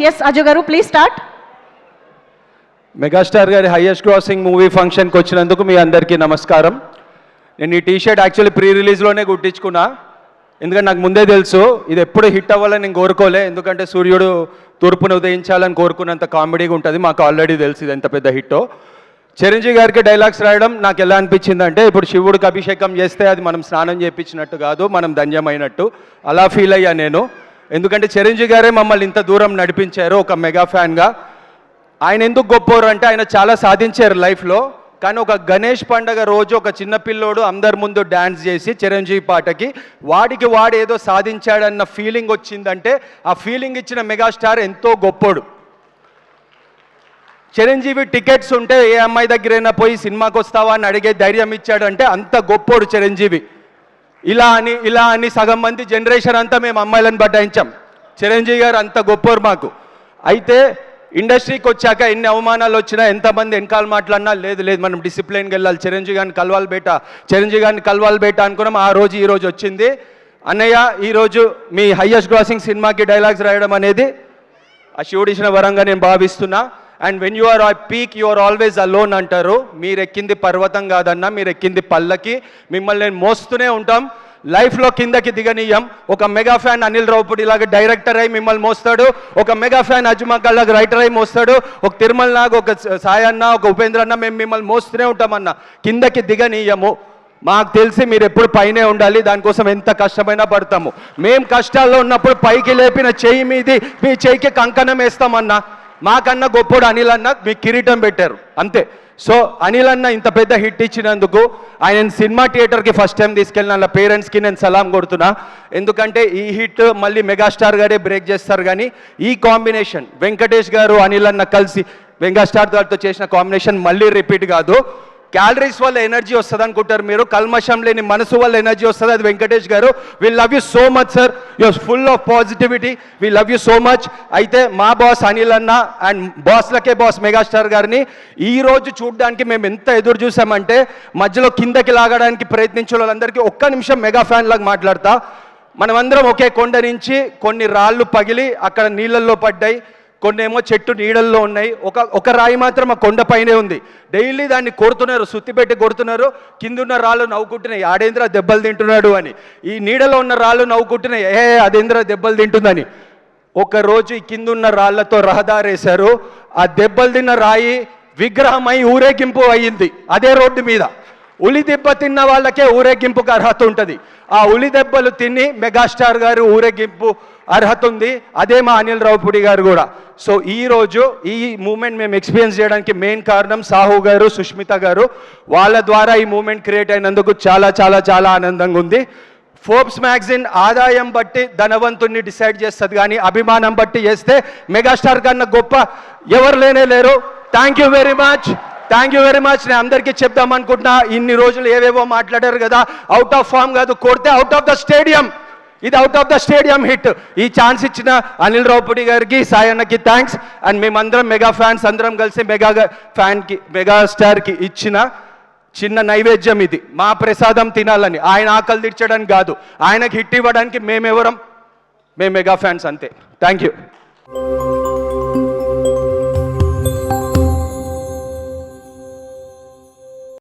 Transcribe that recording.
Yes, Aju garu, please start. Megastar గారి highest crossing movie ఫంక్షన్కి వచ్చినందుకు మీ అందరికీ నమస్కారం. నేను ఈ టీషర్ట్ యాక్చువల్లీ ప్రీ రిలీజ్లోనే కుట్టించుకున్నా, ఎందుకంటే నాకు ముందే తెలుసు ఇది ఎప్పుడు హిట్ అవ్వాలని నేను కోరుకోలే. ఎందుకంటే సూర్యుడు తూర్పును ఉదయించాలని కోరుకున్నంత కామెడీగా ఉంటుంది. మాకు ఆల్రెడీ తెలుసు ఇది ఎంత పెద్ద హిట్టో. చిరంజీవి గారికి డైలాగ్స్ రాయడం నాకు ఎలా అనిపించిందంటే, ఇప్పుడు శివుడికి అభిషేకం చేస్తే అది మనం స్నానం చేయించినట్టు కాదు, మనం ధన్యమైనట్టు అలా ఫీల్ అయ్యా నేను. ఎందుకంటే చిరంజీవి గారే మమ్మల్ని ఇంత దూరం నడిపించారు ఒక మెగా ఫ్యాన్గా. ఆయన ఎందుకు గొప్పవారు అంటే ఆయన చాలా సాధించారు లైఫ్లో, కానీ ఒక గణేష్ పండగ రోజు ఒక చిన్నపిల్లోడు అందరి ముందు డ్యాన్స్ చేసి చిరంజీవి పాటకి వాడు ఏదో సాధించాడన్న ఫీలింగ్ వచ్చిందంటే ఆ ఫీలింగ్ ఇచ్చిన మెగాస్టార్ ఎంతో గొప్పోడు. చిరంజీవి టికెట్స్ ఉంటే ఏ అమ్మాయి దగ్గరైనా పోయి సినిమాకి వస్తావా అని అడిగే ధైర్యం ఇచ్చాడంటే అంత గొప్పోడు చిరంజీవి. ఇలా అని సగం మంది జనరేషన్ అంతా మేము అమ్మాయిలను బటాయించాం. చిరంజీవి గారు అంత గొప్పోరు మాకు. అయితే ఇండస్ట్రీకి వచ్చాక ఎన్ని అవమానాలు వచ్చినా, ఎంతమంది వెనకాల మాట్లాడినా లేదు మనం డిసిప్లిన్కి వెళ్ళాలి, చిరంజీవి గారిని కలవాలి బేట అనుకున్నాం. ఆ రోజు ఈ రోజు వచ్చింది. అన్నయ్య ఈరోజు మీ హైయెస్ట్ గ్రాసింగ్ సినిమాకి డైలాగ్స్ రాయడం అనేది ఆ శివుడిచ్చిన వరంగా నేను భావిస్తున్నా. And when you are peak you are always alone అంటారు. మీరు ఎక్కింది పర్వతం కాదన్నా, మీరు ఎక్కింది పల్లకి. మిమ్మల్ని నేను మోస్తూనే ఉంటాం, లైఫ్లో కిందకి దిగనీయం. ఒక మెగా ఫ్యాన్ అనిల్ రావుపూడి లాగా డైరెక్టర్ అయి మిమ్మల్ని మోస్తాడు, ఒక మెగా ఫ్యాన్ అజుమాకల్ లాగా రైటర్ అయి మోస్తాడు, ఒక తిరుమల లాగా ఒక సాయన్న, ఒక ఉపేంద్ర అన్న, మేము మిమ్మల్ని మోస్తూనే ఉంటామన్న, కిందకి దిగనీయము. మాకు తెలిసి మీరు ఎప్పుడు పైనే ఉండాలి, దానికోసం ఎంత కష్టమైనా పడతాము. మేము కష్టాల్లో ఉన్నప్పుడు పైకి లేపిన చెయ్యి మీది మీ చెయ్యికి కంకణం వేస్తామన్నా. మాకన్నా గొప్పోడు అనిల్ అన్న, మీకు కిరీటం పెట్టారు అంతే. సో అనిల్ అన్న ఇంత పెద్ద హిట్ ఇచ్చినందుకు ఆయన సినిమా థియేటర్కి ఫస్ట్ టైం తీసుకెళ్ళిన వాళ్ళ పేరెంట్స్కి నేను సలాం కొడుతున్నా. ఎందుకంటే ఈ హిట్ మళ్ళీ మెగాస్టార్ గారే బ్రేక్ చేస్తారు, కానీ ఈ కాంబినేషన్ వెంకటేష్ గారు అనిల్ అన్న కలిసి మెగాస్టార్ గారితో చేసిన కాంబినేషన్ మళ్ళీ రిపీట్ కాదు. క్యాలరీస్ వల్ల ఎనర్జీ వస్తుంది అనుకుంటారు మీరు, కల్మషం లేని మనసు వల్ల ఎనర్జీ వస్తుంది, అది వెంకటేష్ గారు. We love you so much sir, you're full of positivity, we love you so much. అయితే మా బాస్ అనిల్ అన్న అండ్ బాస్లకే బాస్ మెగాస్టార్ గారిని ఈరోజు చూడడానికి మేము ఎంత ఎదురు చూసామంటే, మధ్యలో కిందకి లాగడానికి ప్రయత్నించిన వాళ్ళందరికీ ఒక్క నిమిషం మెగా ఫ్యాన్ లాగా మాట్లాడతా. మనమందరం ఒకే కొండ నుంచి కొన్ని రాళ్ళు పగిలి అక్కడ నీళ్ళల్లో పడ్డాయి, కొన్ని ఏమో చెట్టు నీడల్లో ఉన్నాయి, ఒక రాయి మాత్రం ఆ కొండ పైనే ఉంది. డైలీ దాన్ని కొడుతున్నారు, సుత్తిపెట్టి కొడుతున్నారు. కిందున్న రాళ్ళు నవ్వుకుంటున్నాయి, ఆడేంద్ర దెబ్బలు తింటున్నాడు అని. ఈ నీడలో ఉన్న రాళ్ళు నవ్వుకుంటున్నాయి, అదేంద్ర దెబ్బలు తింటుందని. ఒకరోజు ఈ కిందున్న రాళ్లతో రహదారేశారు. ఆ దెబ్బలు తిన్న రాయి విగ్రహమై ఊరేగింపు అయ్యింది అదే రోడ్డు మీద. ఉలి దెబ్బ తిన్న వాళ్ళకే ఊరేగింపుకు అర్హత ఉంటుంది. ఆ ఉలి దెబ్బలు తిని మెగాస్టార్ గారు ఊరేగింపు అర్హత ఉంది. అదే మా అనిల్ రావుపూడి గారు కూడా. సో ఈరోజు ఈ మూమెంట్ మేము ఎక్స్పీరియన్స్ చేయడానికి మెయిన్ కారణం సాహు గారు, సుష్మిత గారు. వాళ్ళ ద్వారా ఈ మూమెంట్ క్రియేట్ అయినందుకు చాలా చాలా చాలా ఆనందంగా ఉంది. ఫోర్బ్స్ మ్యాగజైన్ ఆదాయం బట్టి ధనవంతుణ్ణి డిసైడ్ చేస్తుంది, కానీ అభిమానం బట్టి చేస్తే మెగాస్టార్ కన్నా గొప్ప ఎవరు లేరు. Thank you very much. నేను అందరికీ చెప్దాం అనుకుంటున్నా, ఇన్ని రోజులు ఏవేవో మాట్లాడారు కదా, అవుట్ ఆఫ్ ఫామ్ కాదు, కొడితే అవుట్ ఆఫ్ ద స్టేడియం. ఇది out of the stadium hit. ఈ ఛాన్స్ ఇచ్చిన అనిల్ రావుపూడి గారికి, సాయన్నకి థ్యాంక్స్. అండ్ మేమందరం మెగా ఫ్యాన్స్ అందరం కలిసి మెగాస్టార్కి ఇచ్చిన చిన్న నైవేద్యం ఇది. మా ప్రసాదం తినాలని, ఆయన ఆకలి తీర్చడానికి కాదు, ఆయనకి హిట్ ఇవ్వడానికి మేము మెగా ఫ్యాన్స్ అంతే. Thank you.